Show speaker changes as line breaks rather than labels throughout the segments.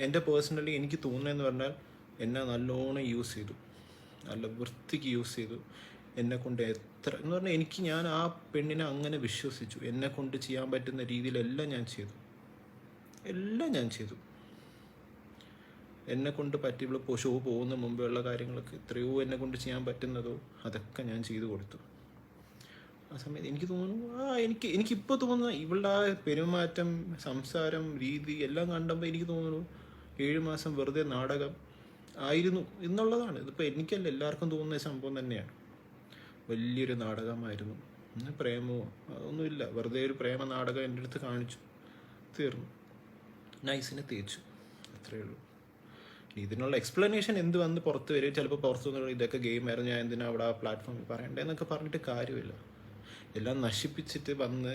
എൻ്റെ പേഴ്സണലി എനിക്ക് തോന്നുന്നതെന്ന് പറഞ്ഞാൽ എന്നെ നല്ലോണം യൂസ് ചെയ്തു, നല്ല വൃത്തിക്ക് യൂസ് ചെയ്തു. എന്നെ കൊണ്ട് എത്ര എന്ന് പറഞ്ഞാൽ ഞാൻ ആ പെണ്ണിനെ അങ്ങനെ വിശ്വസിച്ചു. എന്നെ കൊണ്ട് ചെയ്യാൻ പറ്റുന്ന രീതിയിലെല്ലാം ഞാൻ ചെയ്തു, എല്ലാം ഞാൻ ചെയ്തു. എന്നെ കൊണ്ട് പറ്റി ഇപ്പോൾ ഷോ പോകുന്ന മുമ്പേ ഉള്ള കാര്യങ്ങളൊക്കെ എത്രയോ എന്നെ കൊണ്ട് ചെയ്യാൻ പറ്റുന്നതോ അതൊക്കെ ഞാൻ ചെയ്തു കൊടുത്തു. ആ സമയത്ത് എനിക്ക് തോന്നുന്നു എനിക്കിപ്പോൾ തോന്നുന്ന ഇവളുടെ ആ പെരുമാറ്റം, സംസാരം, രീതി എല്ലാം കണ്ടപ്പോൾ എനിക്ക് തോന്നുന്നു 7 മാസം വെറുതെ നാടകം ആയിരുന്നു എന്നുള്ളതാണ്. ഇതിപ്പോൾ എനിക്കല്ല, എല്ലാവർക്കും തോന്നുന്ന സംഭവം തന്നെയാണ്. വലിയൊരു നാടകമായിരുന്നു. പ്രേമമോ ഒന്നുമില്ല, വെറുതെ ഒരു പ്രേമ നാടകം എൻ്റെ അടുത്ത് കാണിച്ചു, തീർന്നു. നൈസിനെ തേച്ചു, അത്രയേ ഉള്ളൂ. ഇതിനുള്ള എക്സ്പ്ലനേഷൻ എന്ത് വന്ന് പുറത്ത് വരും. ചിലപ്പോൾ പുറത്തു നിന്ന് ഇതൊക്കെ ഗെയിമായിരുന്നു, ഞാൻ എന്തിനാ അവിടെ ആ പ്ലാറ്റ്ഫോമിൽ പറയണ്ടേന്നൊക്കെ പറഞ്ഞിട്ട് കാര്യമില്ല. എല്ലാം നശിപ്പിച്ചിട്ട് വന്ന്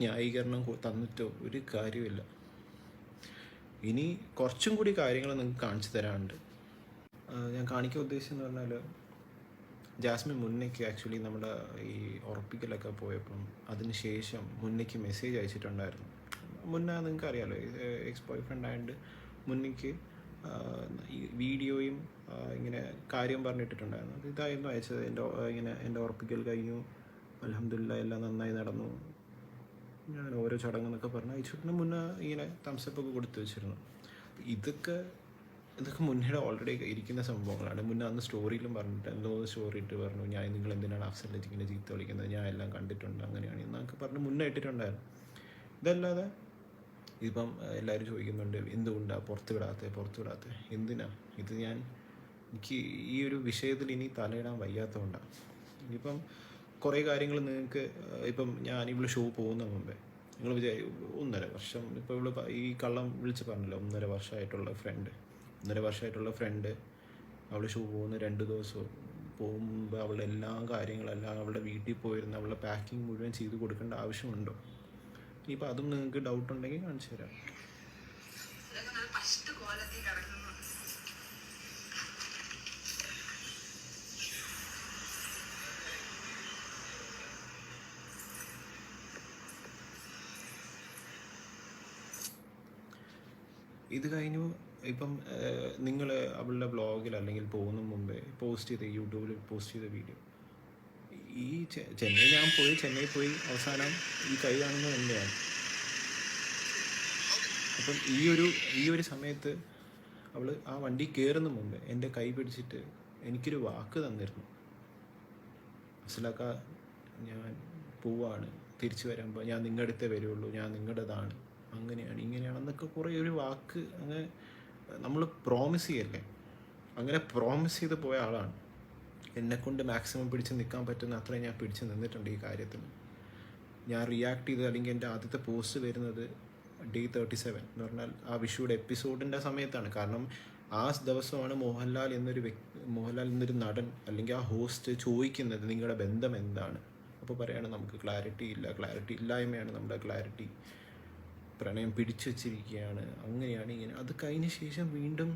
ന്യായീകരണം തന്നിട്ടോ ഒരു കാര്യമില്ല. ഇനി കുറച്ചും കൂടി കാര്യങ്ങൾ നിങ്ങൾക്ക് കാണിച്ചു തരാനുണ്ട്. ഞാൻ കാണിക്കാൻ ഉദ്ദേശിച്ചെന്ന് പറഞ്ഞാൽ, ജാസ്മിൻ മുന്നേക്ക് ആക്ച്വലി നമ്മുടെ ഈ ഉറപ്പിക്കലൊക്കെ പോയപ്പം അതിന് ശേഷം മുന്നേക്ക് മെസ്സേജ് അയച്ചിട്ടുണ്ടായിരുന്നു. മുന്നേ നിങ്ങൾക്ക് അറിയാമല്ലോ, എക്സ് ബോയ് ഫ്രണ്ട് ആയതുകൊണ്ട് മുന്നേക്ക് ഈ വീഡിയോയും ഇങ്ങനെ കാര്യം പറഞ്ഞിട്ടിട്ടുണ്ടായിരുന്നു. അത് ഇതായിരുന്നു അയച്ചത്. എൻ്റെ ഉറപ്പിക്കൽ കഴിഞ്ഞു, അൽഹംദുലില്ലാഹ് എല്ലാം നന്നായി നടന്നു, ഞാൻ ഓരോ ചടങ്ങെന്നൊക്കെ പറഞ്ഞ് അയച്ചിട്ട് മുന്നേ ഇങ്ങനെ തംസപ്പൊക്കെ കൊടുത്തു വെച്ചിരുന്നു. ഇതൊക്കെ മുന്നേ ഓൾറെഡി ഇരിക്കുന്ന സംഭവങ്ങളാണ്. മുന്നേ അന്ന് സ്റ്റോറിയിലും പറഞ്ഞിട്ട് എന്തോ സ്റ്റോറി ഇട്ട് പറഞ്ഞു, ഞാൻ നിങ്ങൾ എന്തിനാണ് അഫ്സലിനെ ഇങ്ങനെ ചീത്ത വിളിക്കുന്നത്, ഞാൻ എല്ലാം കണ്ടിട്ടുണ്ട്, അങ്ങനെയാണ് എന്നൊക്കെ പറഞ്ഞ് മുന്നേ ഇട്ടിട്ടുണ്ടായിരുന്നു. ഇതല്ലാതെ ഇപ്പം എല്ലാവരും ചോദിക്കുന്നുണ്ട് എന്തുകൊണ്ടാണ് പുറത്ത് വിടാത്ത എന്തിനാ ഇത്. എനിക്ക് ഈ ഒരു വിഷയത്തിൽ ഇനി തലയിടാൻ വയ്യാത്തതുകൊണ്ടാണ്. ഇനിയിപ്പം കുറേ കാര്യങ്ങൾ നിങ്ങൾക്ക് ഇപ്പം ഇവിടെ ഷോ പോകുന്ന മുമ്പേ നിങ്ങൾ 1.5 വർഷം ഇപ്പോൾ ഈ കള്ളം വിളിച്ച് പറഞ്ഞല്ലോ, 1.5 വർഷമായിട്ടുള്ള ഫ്രണ്ട് അവൾ ഷോ പോകുന്ന 2 ദിവസവും പോകുമ്പോൾ അവളുടെ എല്ലാ കാര്യങ്ങളെല്ലാം അവളുടെ വീട്ടിൽ പോയിരുന്ന് അവളുടെ പാക്കിങ് മുഴുവൻ ചെയ്ത് കൊടുക്കേണ്ട ആവശ്യമുണ്ടോ? ഇനിയിപ്പോൾ അതും നിങ്ങൾക്ക് ഡൗട്ട് ഉണ്ടെങ്കിൽ കാണിച്ചു തരാം. ഇത് കഴിഞ്ഞു. ഇപ്പം നിങ്ങൾ അവളുടെ ബ്ലോഗിൽ അല്ലെങ്കിൽ പോകുന്ന മുമ്പേ യൂട്യൂബിൽ പോസ്റ്റ് ചെയ്ത വീഡിയോ, ഈ ചെന്നൈ പോയി അവസാനം ഈ കൈ കാണുന്നത് തന്നെയാണ്. അപ്പം ഈ ഒരു സമയത്ത് അവൾ ആ വണ്ടി കയറുന്ന മുമ്പേ എൻ്റെ കൈ പിടിച്ചിട്ട് എനിക്കൊരു വാക്ക് തന്നിരുന്നു, മനസ്സിലാക്ക, ഞാൻ പോവാണ്, തിരിച്ചു വരുമ്പോൾ ഞാൻ നിങ്ങളുടെ അടുത്തേ വരുള്ളൂ, ഞാൻ നിങ്ങളുടേതാണ്, അങ്ങനെയാണ് ഇങ്ങനെയാണെന്നൊക്കെ കുറേ ഒരു വാക്ക് അങ്ങനെ നമ്മൾ പ്രോമിസ് ചെയ്യല്ലേ, അങ്ങനെ പ്രോമിസ് ചെയ്ത് പോയ ആളാണ്. എന്നെക്കൊണ്ട് മാക്സിമം പിടിച്ച് നിൽക്കാൻ പറ്റുന്ന അത്രയും ഞാൻ പിടിച്ച് നിന്നിട്ടുണ്ട് ഈ കാര്യത്തിൽ. ഞാൻ റിയാക്ട് ചെയ്ത് അല്ലെങ്കിൽ എൻ്റെ ആദ്യത്തെ പോസ്റ്റ് വരുന്നത് Day 37 എന്ന് പറഞ്ഞാൽ ആ വിഷുയുടെ എപ്പിസോഡിൻ്റെ സമയത്താണ്. കാരണം ആ ദിവസമാണ് മോഹൻലാൽ എന്നൊരു നടൻ അല്ലെങ്കിൽ ആ ഹോസ്റ്റ് ചോദിക്കുന്നത് നിങ്ങളുടെ ബന്ധം എന്താണ്. അപ്പോൾ പറയാണ് നമുക്ക് ക്ലാരിറ്റി ഇല്ലായ്മയാണ് നമ്മുടെ ക്ലാരിറ്റി, പ്രണയം പിടിച്ചു വച്ചിരിക്കുകയാണ്, അങ്ങനെയാണ് ഇങ്ങനെ. അത് കഴിഞ്ഞ ശേഷം വീണ്ടും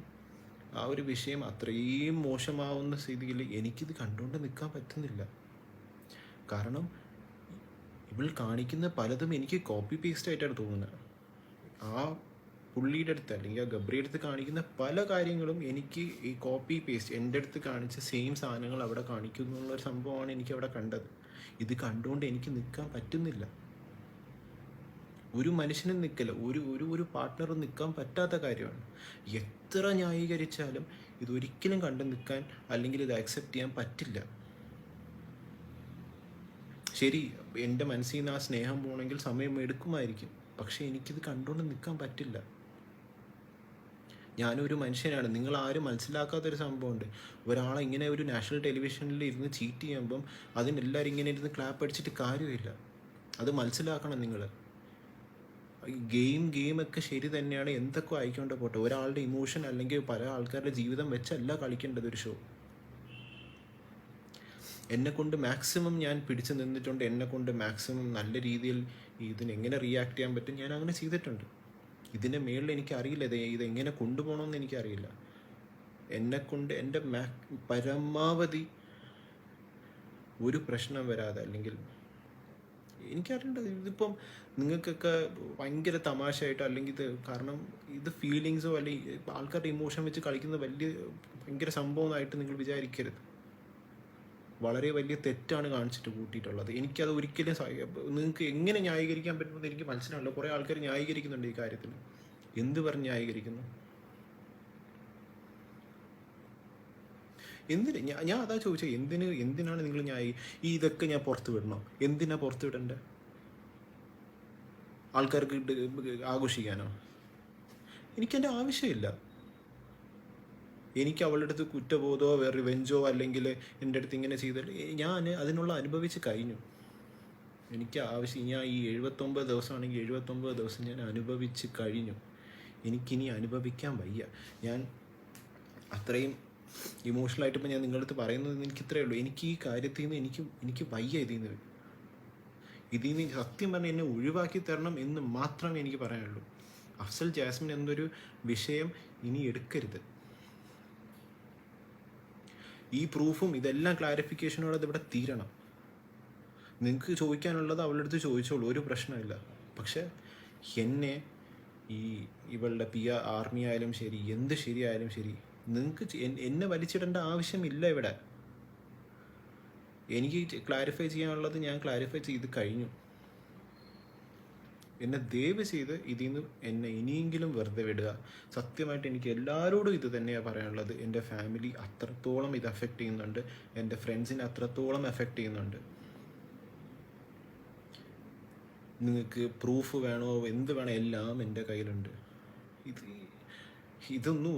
ആ ഒരു വിഷയം അത്രയും മോശമാവുന്ന സ്ഥിതിയിൽ എനിക്കിത് കണ്ടുകൊണ്ട് നിൽക്കാൻ പറ്റുന്നില്ല. കാരണം ഇവൾ കാണിക്കുന്ന പലതും എനിക്ക് കോപ്പി പേസ്റ്റ് ആയിട്ടാണ് തോന്നുന്നത്. ആ പുള്ളിയുടെ അടുത്ത് അല്ലെങ്കിൽ ആ ഗബ്രിയുടെ അടുത്ത് കാണിക്കുന്ന പല കാര്യങ്ങളും എനിക്ക് ഈ കോപ്പി പേസ്റ്റ് എൻ്റെ അടുത്ത് കാണിച്ച സെയിം സാധനങ്ങൾ അവിടെ കാണിക്കുന്നു എന്നുള്ളൊരു സംഭവമാണ് എനിക്ക് അവിടെ കണ്ടത്. ഇത് കണ്ടുകൊണ്ട് എനിക്ക് നിൽക്കാൻ പറ്റുന്നില്ല. ഒരു മനുഷ്യനും നിൽക്കില്ല, ഒരു പാർട്ട്ണറും നിൽക്കാൻ പറ്റാത്ത കാര്യമാണ്. എത്ര ന്യായീകരിച്ചാലും ഇതൊരിക്കലും കണ്ടു നിൽക്കാൻ അല്ലെങ്കിൽ ഇത് അക്സെപ്റ്റ് ചെയ്യാൻ പറ്റില്ല. ശരി, എൻ്റെ മനസ്സിൽ നിന്ന് ആ സ്നേഹം പോകണമെങ്കിൽ സമയം എടുക്കുമായിരിക്കും, പക്ഷേ എനിക്കിത് കണ്ടുകൊണ്ട് നിൽക്കാൻ പറ്റില്ല. ഞാനൊരു മനുഷ്യനാണ്. നിങ്ങൾ ആരും മനസ്സിലാക്കാത്തൊരു സംഭവമുണ്ട്. ഒരാളെ ഇങ്ങനെ ഒരു നാഷണൽ ടെലിവിഷനിൽ ഇരുന്ന് ചീറ്റ് ചെയ്യുമ്പം അതിനെല്ലാവരും ഇങ്ങനെ ഇരുന്ന് ക്ലാപ്പ് അടിച്ചിട്ട് കാര്യമില്ല. അത് മനസ്സിലാക്കണം നിങ്ങൾ. ഗെയിമൊക്കെ ശരി തന്നെയാണ്, എന്തൊക്കെ ആയിക്കൊണ്ട് പോട്ടെ. ഒരാളുടെ ഇമോഷൻ അല്ലെങ്കിൽ പല ആൾക്കാരുടെ ജീവിതം വെച്ചല്ല കളിക്കേണ്ടത് ഒരു ഷോ. എന്നെക്കൊണ്ട് മാക്സിമം ഞാൻ പിടിച്ചു നിന്നിട്ടുണ്ട്. എന്നെക്കൊണ്ട് മാക്സിമം നല്ല രീതിയിൽ ഇതിനെങ്ങനെ റിയാക്ട് ചെയ്യാൻ പറ്റും ഞാൻ അങ്ങനെ ചെയ്തിട്ടുണ്ട്. ഇതിൻ്റെ മേളിൽ എനിക്കറിയില്ല ഇതെങ്ങനെ കൊണ്ടുപോകണമെന്ന് എനിക്കറിയില്ല. എന്നെക്കൊണ്ട് എൻ്റെ പരമാവധി ഒരു പ്രശ്നം വരാതെ അല്ലെങ്കിൽ എനിക്കറിയേണ്ടത് ഇതിപ്പം നിങ്ങൾക്കൊക്കെ ഭയങ്കര തമാശയായിട്ടോ അല്ലെങ്കിൽ ഇത് കാരണം ഇത് ഫീലിങ്സോ അല്ലെങ്കിൽ ആൾക്കാരുടെ ഇമോഷൻ വെച്ച് കളിക്കുന്ന വലിയ ഭയങ്കര സംഭവമായിട്ട് നിങ്ങൾ വിചാരിക്കരുത്. വളരെ വലിയ തെറ്റാണ് കാണിച്ചിട്ട് കൂട്ടിയിട്ടുള്ളത്. എനിക്കത് ഒരിക്കലും നിങ്ങൾക്ക് എങ്ങനെ ന്യായീകരിക്കാൻ പറ്റുമെന്ന് എനിക്ക് മനസ്സിലാവില്ല. കുറേ ആൾക്കാർ ന്യായീകരിക്കുന്നുണ്ട് ഈ കാര്യത്തിൽ. എന്ത് പറഞ്ഞ് ന്യായീകരിക്കുന്നു? എന്തിന് ഞാൻ അതാ ചോദിച്ചത്, എന്തിനാണ് നിങ്ങൾ ഇതൊക്കെ ഞാൻ പുറത്ത് വിടണോ? എന്തിനാ പുറത്ത് വിടണ്ടേ? ആൾക്കാർക്ക് ആഘോഷിക്കാനോ? എനിക്കെൻ്റെ ആവശ്യമില്ല. എനിക്ക് അവളുടെ അടുത്ത് കുറ്റബോധമോ റിവെഞ്ചോ അല്ലെങ്കിൽ എൻ്റെ അടുത്ത് ഇങ്ങനെ ചെയ്താൽ ഞാൻ അതിനുള്ള അനുഭവിച്ച് കഴിഞ്ഞു. എനിക്ക് ആവശ്യം ഞാൻ ഈ 79 ദിവസമാണെങ്കിൽ 79 ദിവസം ഞാൻ അനുഭവിച്ച് കഴിഞ്ഞു. എനിക്കിനി അനുഭവിക്കാൻ വയ്യ. ഞാൻ അത്രയും ഇമോഷണലായിട്ട് ഇപ്പം ഞാൻ നിങ്ങളുടെ അടുത്ത് പറയുന്നത് എനിക്ക് ഇത്രയേ ഉള്ളൂ. എനിക്ക് ഈ കാര്യത്തിൽ നിന്ന് എനിക്ക് വയ്യ. ഇതിൽ നിന്ന് സത്യം പറഞ്ഞാൽ എന്നെ ഒഴിവാക്കി തരണം എന്ന് മാത്രമേ എനിക്ക് പറയാനുള്ളൂ. അഫ്സൽ ജാസ്മിൻ എന്നൊരു വിഷയം ഇനി എടുക്കരുത്. ഈ പ്രൂഫും ഇതെല്ലാം ക്ലാരിഫിക്കേഷനോടെ ഇവിടെ തീരണം. നിങ്ങൾക്ക് ചോദിക്കാനുള്ളത് അവളുടെ അടുത്ത് ചോദിച്ചോളൂ, ഒരു പ്രശ്നമില്ല. പക്ഷെ എന്നെ ഇവളുടെ ആർമി ആയാലും ശരി, എന്ത് ശരിയായാലും ശരി, നിങ്ങൾക്ക് എന്നെ വലിച്ചിടേണ്ട ആവശ്യമില്ല ഇവിടെ. എനിക്ക് ക്ലാരിഫൈ ചെയ്യാനുള്ളത് ഞാൻ ക്ലാരിഫൈ ചെയ്ത് കഴിഞ്ഞു. എന്നെ ദയവ് ചെയ്ത് ഇതിൽ നിന്ന് എന്നെ ഇനിയെങ്കിലും വെറുതെ വിടുക. സത്യമായിട്ട് എനിക്ക് എല്ലാവരോടും ഇത് തന്നെയാണ് പറയാനുള്ളത്. എൻ്റെ ഫാമിലി അത്രത്തോളം ഇത് അഫക്റ്റ് ചെയ്യുന്നുണ്ട്, എൻ്റെ ഫ്രണ്ട്സിനെ അത്രത്തോളം എഫക്റ്റ് ചെയ്യുന്നുണ്ട്. നിങ്ങൾക്ക് പ്രൂഫ് വേണോ എന്ത് വേണോ എല്ലാം എൻ്റെ കയ്യിലുണ്ട്.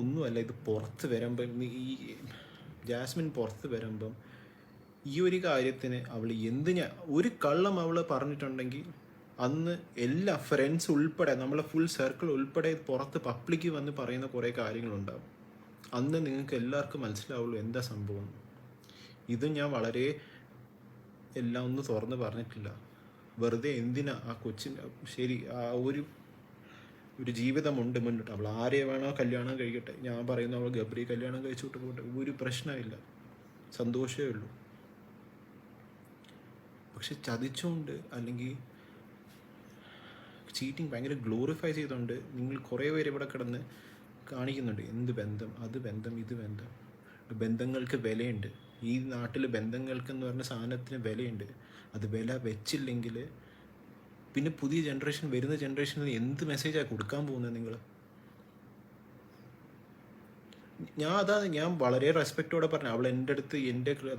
ഒന്നുമല്ല. ഇത് പുറത്ത് വരുമ്പം ഈ ജാസ്മിൻ പുറത്ത് വരുമ്പം ഈ ഒരു കാര്യത്തിന് അവൾ ഒരു കള്ളം അവൾ പറഞ്ഞിട്ടുണ്ടെങ്കിൽ അന്ന് എല്ലാ ഫ്രണ്ട്സ് ഉൾപ്പെടെ നമ്മളെ ഫുൾ സർക്കിൾ ഉൾപ്പെടെ പുറത്ത് പബ്ലിക്ക് വന്ന് പറയുന്ന കുറേ കാര്യങ്ങളുണ്ടാവും. അന്ന് നിങ്ങൾക്ക് എല്ലാവർക്കും മനസ്സിലാവുള്ളൂ എന്താ സംഭവം. ഇത് ഞാൻ വളരെ എല്ലാം ഒന്ന് തുറന്ന് പറഞ്ഞിട്ടില്ല. വെറുതെ എന്തിനാ ആ കൊച്ചിന് ശരി ഒരു ജീവിതമുണ്ട് മുന്നോട്ട്. അവൾ ആരെ വേണോ കല്യാണം കഴിക്കട്ടെ. ഞാൻ പറയുന്ന അവൾ ഗബ്രി കല്യാണം കഴിച്ചോട്ട് പോട്ടെ, ഒരു പ്രശ്നമില്ല, സന്തോഷമേ ഉള്ളൂ. പക്ഷെ ചതിച്ചുകൊണ്ട് അല്ലെങ്കിൽ ചീറ്റിങ് ഭയങ്കര ഗ്ലോറിഫൈ ചെയ്തുകൊണ്ട് നിങ്ങൾ കുറേ പേര് ഇവിടെ കിടന്ന് കാണിക്കുന്നുണ്ട്. എന്ത് ബന്ധം, അത് ബന്ധം, ഇത് ബന്ധം. ബന്ധങ്ങൾക്ക് വിലയുണ്ട്. ഈ നാട്ടിൽ ബന്ധങ്ങൾക്കെന്ന് പറഞ്ഞ സാധനത്തിന് വിലയുണ്ട്. അത് വില വെച്ചില്ലെങ്കിൽ പിന്നെ പുതിയ ജനറേഷൻ, വരുന്ന ജനറേഷനിൽ എന്ത് മെസ്സേജാണ് കൊടുക്കാൻ പോകുന്നത് നിങ്ങൾ? ഞാൻ വളരെ റെസ്പെക്റ്റോടെ പറഞ്ഞു. അവൾ എൻ്റെ അടുത്ത്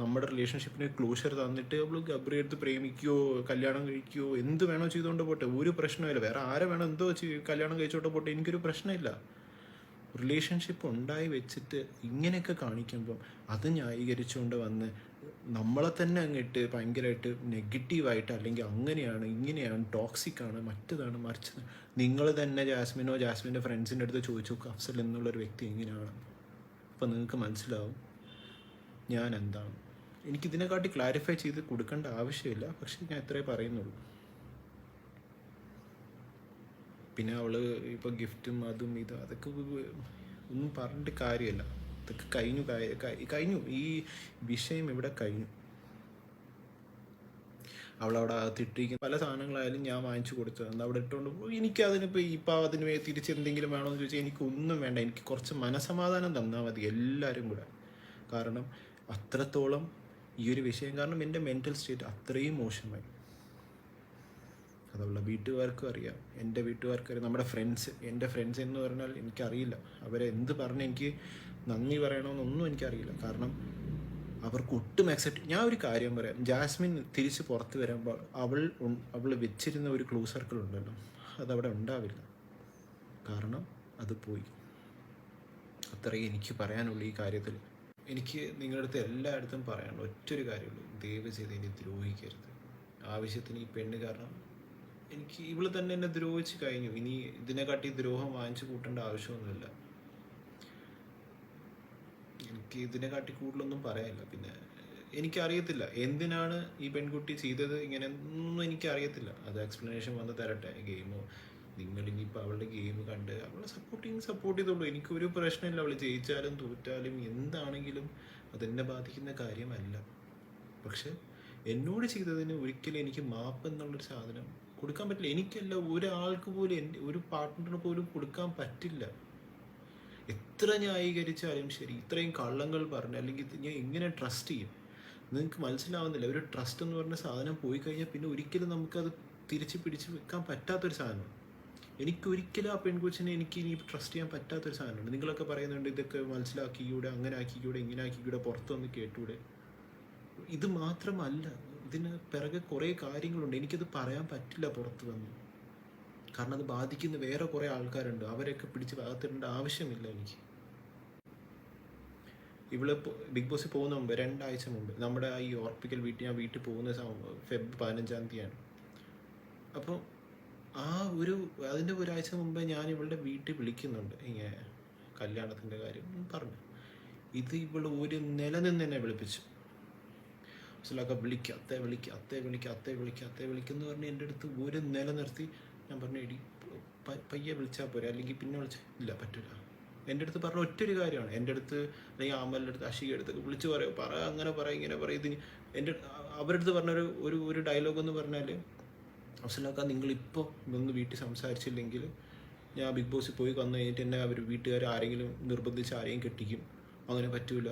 നമ്മുടെ റിലേഷൻഷിപ്പിന് ക്ലോഷർ തന്നിട്ട് അവൾ ഗബ്രി അടുത്ത് പ്രേമിക്കുകയോ കല്യാണം കഴിക്കുകയോ എന്ത് വേണോ ചെയ്തുകൊണ്ട് പോട്ടെ, ഒരു പ്രശ്നമില്ല. വേറെ ആരെ വേണോ എന്തോ കല്യാണം കഴിച്ചോട്ട് പോട്ടെ, എനിക്കൊരു പ്രശ്നമില്ല. റിലേഷൻഷിപ്പ് ഉണ്ടായി വെച്ചിട്ട് ഇങ്ങനെയൊക്കെ കാണിക്കുമ്പം അത് ന്യായീകരിച്ചുകൊണ്ട് വന്ന് നമ്മളെ തന്നെ അങ്ങിട്ട് ഭയങ്കരമായിട്ട് നെഗറ്റീവായിട്ട് അല്ലെങ്കിൽ അങ്ങനെയാണ് ഇങ്ങനെയാണ് ടോക്സിക്കാണ് മറ്റതാണ് മറിച്ചത്. നിങ്ങൾ തന്നെ ജാസ്മിൻ്റെ ഫ്രണ്ട്സിൻ്റെ അടുത്ത് ചോദിച്ചു നോക്കുക അഫ്സൽ എന്നുള്ളൊരു വ്യക്തി എങ്ങനെയാണ്. അപ്പം നിങ്ങൾക്ക് മനസ്സിലാവും ഞാൻ എന്താണ്. എനിക്കിതിനെക്കാട്ടി ക്ലാരിഫൈ ചെയ്ത് കൊടുക്കേണ്ട ആവശ്യമില്ല. പക്ഷെ ഞാൻ ഇത്രേ പറയുന്നുള്ളൂ. പിന്നെ അവൾ ഇപ്പോൾ ഗിഫ്റ്റും അതും ഇതും അതൊക്കെ ഒന്നും പറഞ്ഞിട്ട് കാര്യമല്ല. അതൊക്കെ കഴിഞ്ഞു. ഈ വിഷയം ഇവിടെ കഴിഞ്ഞു. അവളവിടെ അകത്തിട്ടിരിക്കുന്ന പല സാധനങ്ങളായാലും ഞാൻ വാങ്ങിച്ചു കൊടുത്തത് അവിടെ ഇട്ടുകൊണ്ട് എനിക്കതിനിപ്പോൾ അതിന് തിരിച്ച് എന്തെങ്കിലും വേണമെന്ന് ചോദിച്ചാൽ എനിക്കൊന്നും വേണ്ട. എനിക്ക് കുറച്ച് മനസമാധാനം തന്നാൽ മതി എല്ലാവരും കൂടെ. കാരണം അത്രത്തോളം ഈ ഒരു വിഷയം കാരണം എൻ്റെ മെൻ്റൽ സ്റ്റേറ്റ് അത്രയും മോശമായി. അതുള്ള വീട്ടുകാർക്കും അറിയാം, എൻ്റെ വീട്ടുകാർക്കും അറിയാം, നമ്മുടെ എൻ്റെ ഫ്രണ്ട്സ് എന്ന് പറഞ്ഞാൽ എനിക്കറിയില്ല അവരെ എന്ത് പറഞ്ഞ് എനിക്ക് നന്ദി പറയണമെന്നൊന്നും എനിക്കറിയില്ല. കാരണം അവർക്ക് ഒട്ടും ഞാൻ ഒരു കാര്യം പറയാം, ജാസ്മിൻ തിരിച്ച് പുറത്ത് വരുമ്പോൾ അവൾ വെച്ചിരുന്ന ഒരു ക്ലോസ് സർക്കിൾ ഉണ്ടല്ലോ, അതവിടെ ഉണ്ടാവില്ല. കാരണം അത് പോയി. അത്രയും എനിക്ക് പറയാനുള്ളൂ ഈ കാര്യത്തിൽ. എനിക്ക് നിങ്ങളുടെ അടുത്ത് എല്ലായിടത്തും പറയാനുള്ളൂ ഒറ്റൊരു കാര്യമുള്ളൂ, ദയവ് ചെയ്ത് ഇനി ദ്രോഹിക്കരുത്. ആവശ്യത്തിന് ഈ പെണ്ണ് കാരണം ഇവള് തന്നെ എന്നെ ദ്രോഹിച്ച് കഴിഞ്ഞു. ഇനി ഇതിനെക്കാട്ടി ദ്രോഹം വാങ്ങിച്ചു കൂട്ടേണ്ട ആവശ്യമൊന്നുമില്ല. എനിക്ക് ഇതിനെക്കാട്ടി കൂടുതലൊന്നും പറയാനില്ല. പിന്നെ എനിക്കറിയത്തില്ല എന്തിനാണ് ഈ പെൺകുട്ടി ചെയ്തത് ഇങ്ങനെ ഒന്നും എനിക്കറിയത്തില്ല. അത് എക്സ്പ്ലനേഷൻ വന്ന് തരട്ടെ. ഗെയിമോ നിങ്ങളിനിപ്പോൾ അവളുടെ ഗെയിം കണ്ട് അവളെ സപ്പോർട്ട് ചെയ്തോളൂ. എനിക്കൊരു പ്രശ്നമില്ല. അവൾ ജയിച്ചാലും തോറ്റാലും എന്താണെങ്കിലും അതെന്നെ ബാധിക്കുന്ന കാര്യമല്ല. പക്ഷെ എന്നോട് ചെയ്തതിന് ഒരിക്കലും എനിക്ക് മാപ്പ് എന്നുള്ളൊരു സാധനം കൊടുക്കാൻ പറ്റില്ല. എനിക്കല്ല, ഒരാൾക്ക് പോലും, എൻ്റെ ഒരു പാർട്ട്ണറിന് പോലും കൊടുക്കാൻ പറ്റില്ല. എത്ര ന്യായീകരിച്ചാലും ശരി, ഇത്രയും കള്ളങ്ങൾ പറഞ്ഞ്, അല്ലെങ്കിൽ ഞാൻ എങ്ങനെ ട്രസ്റ്റ് ചെയ്യും? നിങ്ങൾക്ക് മനസ്സിലാവുന്നില്ല. ഒരു ട്രസ്റ്റ് എന്ന് പറഞ്ഞ സാധനം പോയി കഴിഞ്ഞാൽ പിന്നെ ഒരിക്കലും നമുക്കത് തിരിച്ച് പിടിച്ച് വെക്കാൻ പറ്റാത്തൊരു സാധനമാണ്. എനിക്കൊരിക്കലും ആ പെൺകൊച്ചിനെ എനിക്ക് ഇനി ട്രസ്റ്റ് ചെയ്യാൻ പറ്റാത്തൊരു സാധനമാണ്. നിങ്ങളൊക്കെ പറയുന്നുണ്ട് ഇതൊക്കെ മനസ്സിലാക്കിക്കൂടെ, അങ്ങനെ ആക്കിക്കൂടെ, ഇങ്ങനെ ആക്കിക്കൂടെ, പുറത്തൊന്ന് കേട്ടൂടെ. ഇത് മാത്രമല്ല, ഇതിന് പിറകെ കുറേ കാര്യങ്ങളുണ്ട്. എനിക്കത് പറയാൻ പറ്റില്ല പുറത്ത് വന്ന്. കാരണം അത് ബാധിക്കുന്ന വേറെ കുറേ ആൾക്കാരുണ്ട്. അവരെയൊക്കെ പിടിച്ച് ഭാഗത്തിടേണ്ട ആവശ്യമില്ല എനിക്ക്. ഇവിടെ ബിഗ് ബോസിൽ പോകുന്ന മുമ്പ് 2 ആഴ്ച മുമ്പ് നമ്മുടെ ഈ ഓർപ്പിക്കൽ ഞാൻ വീട്ടിൽ പോകുന്ന ഫെബ് 15-ാം തീയതിയാണ്. അപ്പോൾ അതിൻ്റെ ഒരാഴ്ച മുമ്പേ ഞാൻ ഇവളുടെ വീട്ടിൽ വിളിക്കുന്നുണ്ട്, ഇങ്ങനെ കല്യാണത്തിൻ്റെ കാര്യം പറഞ്ഞു. ഇത് ഇവൾ ഒരു നില നിന്ന് തന്നെ വിളിപ്പിച്ചു. മനസ്സിലാക്കുക, അത്തേ വിളിക്കെന്ന് പറഞ്ഞ് എൻ്റെ അടുത്ത് ഒരു നില നിർത്തി. ഞാൻ പറഞ്ഞു, എടി പയ്യെ വിളിച്ചാൽ പോരെ, അല്ലെങ്കിൽ പിന്നെ വിളിച്ചാൽ ഇല്ല, പറ്റില്ല. എൻ്റെ അടുത്ത് പറഞ്ഞ ഒറ്റൊരു കാര്യമാണ്. എൻ്റെ അടുത്ത് അല്ലെങ്കിൽ ആമലിൻ്റെ അടുത്ത്, അഷിയുടെ അടുത്തൊക്കെ വിളിച്ച് അങ്ങനെ പറയും, ഇങ്ങനെ പറയും. ഇതിന് അവരുടെ അടുത്ത് പറഞ്ഞൊരു ഒരു ഡയലോഗ് എന്ന് പറഞ്ഞാൽ, മനസ്സിലാക്കാൻ നിങ്ങളിപ്പോൾ ഒന്ന് വീട്ടിൽ സംസാരിച്ചില്ലെങ്കിൽ ഞാൻ ബിഗ് ബോസിൽ പോയി വന്നു കഴിഞ്ഞിട്ട് എന്നെ വീട്ടുകാർ ആരെങ്കിലും നിർബന്ധിച്ച് ആരെയും കെട്ടിക്കും, അങ്ങനെ പറ്റൂല,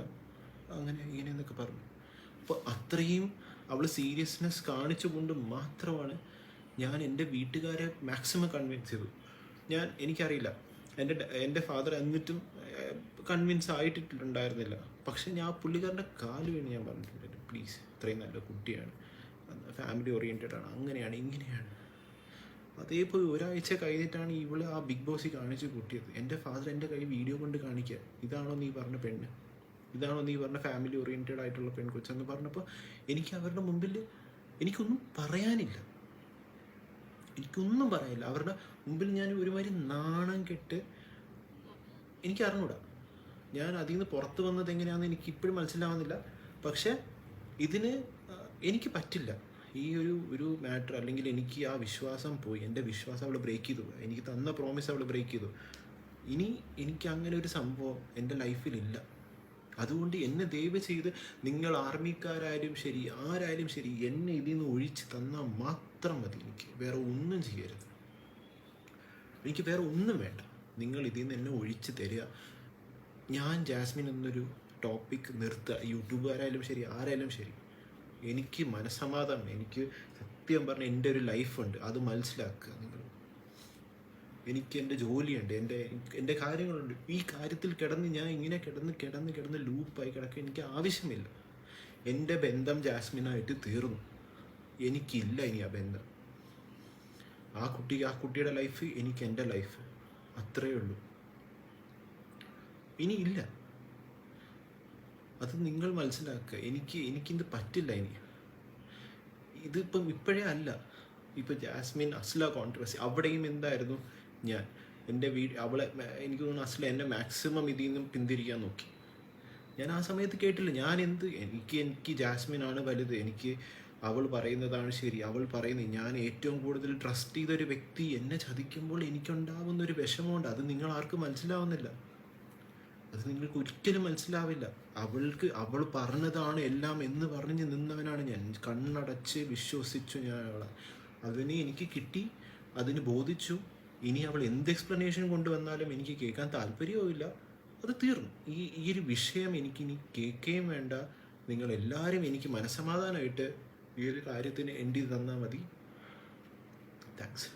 അങ്ങനെ ഇങ്ങനെയെന്നൊക്കെ പറഞ്ഞു. അപ്പോൾ അത്രയും അവൾ സീരിയസ്നെസ് കാണിച്ചുകൊണ്ട് മാത്രമാണ് ഞാൻ എൻ്റെ വീട്ടുകാരെ മാക്സിമം കൺവിൻസ് ചെയ്തു. എനിക്കറിയില്ല, എൻ്റെ ഫാദർ എന്നിട്ടും കൺവിൻസ് ആയിട്ടുണ്ടായിരുന്നില്ല. പക്ഷെ ഞാൻ പുള്ളിക്കാരൻ്റെ കാല് വീണ് ഞാൻ പറഞ്ഞിട്ടുണ്ട്, പ്ലീസ്, ഇത്രയും നല്ല കുട്ടിയാണ്, ഫാമിലി ഓറിയൻറ്റഡ് ആണ്, അങ്ങനെയാണ്, ഇങ്ങനെയാണ്. അതേപോലെ ഒരാഴ്ച കഴിഞ്ഞിട്ടാണ് ഇവള് ആ ബിഗ് ബോസിൽ കാണിച്ച് കൂട്ടിയത്. എൻ്റെ ഫാദർ എൻ്റെ കൈ വീഡിയോ കൊണ്ട് കാണിക്കുക, ഇതാണോ നീ പറഞ്ഞ പെണ്ണ്, ഇതാണോ നീ പറഞ്ഞ ഫാമിലി ഓറിയൻറ്റഡ് ആയിട്ടുള്ള പെൺകൊച്ചെന്ന് പറഞ്ഞപ്പോൾ എനിക്ക് അവരുടെ മുമ്പിൽ എനിക്കൊന്നും പറയാനില്ല. അവരുടെ മുമ്പിൽ ഞാൻ ഒരുമാതിരി നാണം കെട്ട്, എനിക്ക് അറിഞ്ഞൂടാ. ഞാൻ അതിൽ നിന്ന് പുറത്ത് വന്നത് എങ്ങനെയാണെന്ന് എനിക്ക് ഇപ്പോഴും മനസ്സിലാവുന്നില്ല. പക്ഷെ ഇതിന് എനിക്ക് പറ്റില്ല. ഈ ഒരു മാറ്റർ, അല്ലെങ്കിൽ എനിക്ക് ആ വിശ്വാസം പോയി, എൻ്റെ വിശ്വാസം അവൾ ബ്രേക്ക് ചെയ്തു, എനിക്ക് തന്ന പ്രോമിസ് അവൾ ബ്രേക്ക് ചെയ്തു. ഇനി എനിക്ക് അങ്ങനെ ഒരു സംഭവം എൻ്റെ ലൈഫിലില്ല. അതുകൊണ്ട് എന്നെ ദയവ് ചെയ്ത് നിങ്ങൾ ആർമിക്കാരായാലും ശരി, ആരായാലും ശരി, എന്നെ ഇതിൽ നിന്ന് ഒഴിച്ച് തന്നാൽ മാത്രം മതി. എനിക്ക് വേറെ ഒന്നും ചെയ്യരുത്, എനിക്ക് വേറെ ഒന്നും വേണ്ട. നിങ്ങൾ ഇതിൽ നിന്ന് എന്നെ ഒഴിച്ച് തരിക. ഞാൻ ജാസ്മിൻ എന്നൊരു ടോപ്പിക് നിർത്തുക. യൂട്യൂബുകാരായാലും ശരി, ആരായാലും ശരി, എനിക്ക് മനസ്സമാധാനം, എനിക്ക് സത്യം പറഞ്ഞാൽ എൻ്റെ ഒരു ലൈഫുണ്ട്, അത് മനസ്സിലാക്കുക നിങ്ങൾ. എനിക്ക് എൻ്റെ ജോലിയുണ്ട്, എൻ്റെ കാര്യങ്ങളുണ്ട്. ഈ കാര്യത്തിൽ ഞാൻ ഇങ്ങനെ കിടന്ന് ലൂപ്പായി കിടക്കുക എനിക്ക് ആവശ്യമില്ല. എൻ്റെ ബന്ധം ജാസ്മിനായിട്ട് തീർന്നു, എനിക്കില്ല ഇനി ആ ബന്ധം. ആ കുട്ടിയുടെ ലൈഫ്, എനിക്ക് എൻ്റെ ലൈഫ്, അത്രയേ ഉള്ളൂ. ഇനി ഇല്ല, അത് നിങ്ങൾ മനസ്സിലാക്കുക. എനിക്കിത് പറ്റില്ല ഇനി. ഇതിപ്പം ഇപ്പോഴേ അല്ല, ഇപ്പം ജാസ്മിൻ അസ്ല കോൺട്രവേഴ്സി, അവിടെയും എന്തായിരുന്നു, ഞാൻ എൻ്റെ അവളെ, എനിക്ക് തോന്നുന്നു അസ്ല എന്നെ മാക്സിമം ഇതിൽ നിന്നും പിന്തിരിക്കാൻ നോക്കി. ഞാൻ ആ സമയത്ത് കേട്ടില്ല. എനിക്ക് ജാസ്മിനാണ് വലുത്, എനിക്ക് അവൾ പറയുന്നതാണ് ശരി, ഞാൻ ഏറ്റവും കൂടുതൽ ട്രസ്റ്റ് ചെയ്തൊരു വ്യക്തി എന്നെ ചതിക്കുമ്പോൾ എനിക്കുണ്ടാവുന്നൊരു വിഷമമുണ്ട്. അത് നിങ്ങൾ ആർക്കും മനസ്സിലാവുന്നില്ല, അത് നിങ്ങൾക്ക് ഒരിക്കലും മനസ്സിലാവില്ല. അവൾ പറഞ്ഞതാണ് എല്ലാം എന്ന് പറഞ്ഞ് നിന്നവനാണ് ഞാൻ. കണ്ണടച്ച് വിശ്വസിച്ചു ഞാൻ അവളെ. അതിന് എനിക്ക് കിട്ടി, അതിന് ബോധിച്ചു. ഇനി അവൾ എന്ത് എക്സ്പ്ലനേഷൻ കൊണ്ടുവന്നാലും എനിക്ക് കേൾക്കാൻ താല്പര്യവുമില്ല. അത് തീർന്നു. ഈ ഒരു വിഷയം എനിക്കിനി കേൾക്കുകയും വേണ്ട. നിങ്ങളെല്ലാവരും എനിക്ക് മനസ്സമാധാനമായിട്ട് ഈ ഒരു കാര്യത്തിന് എൻഡ് ചെയ്ത് തന്നാൽ മതി. താങ്ക്സ്.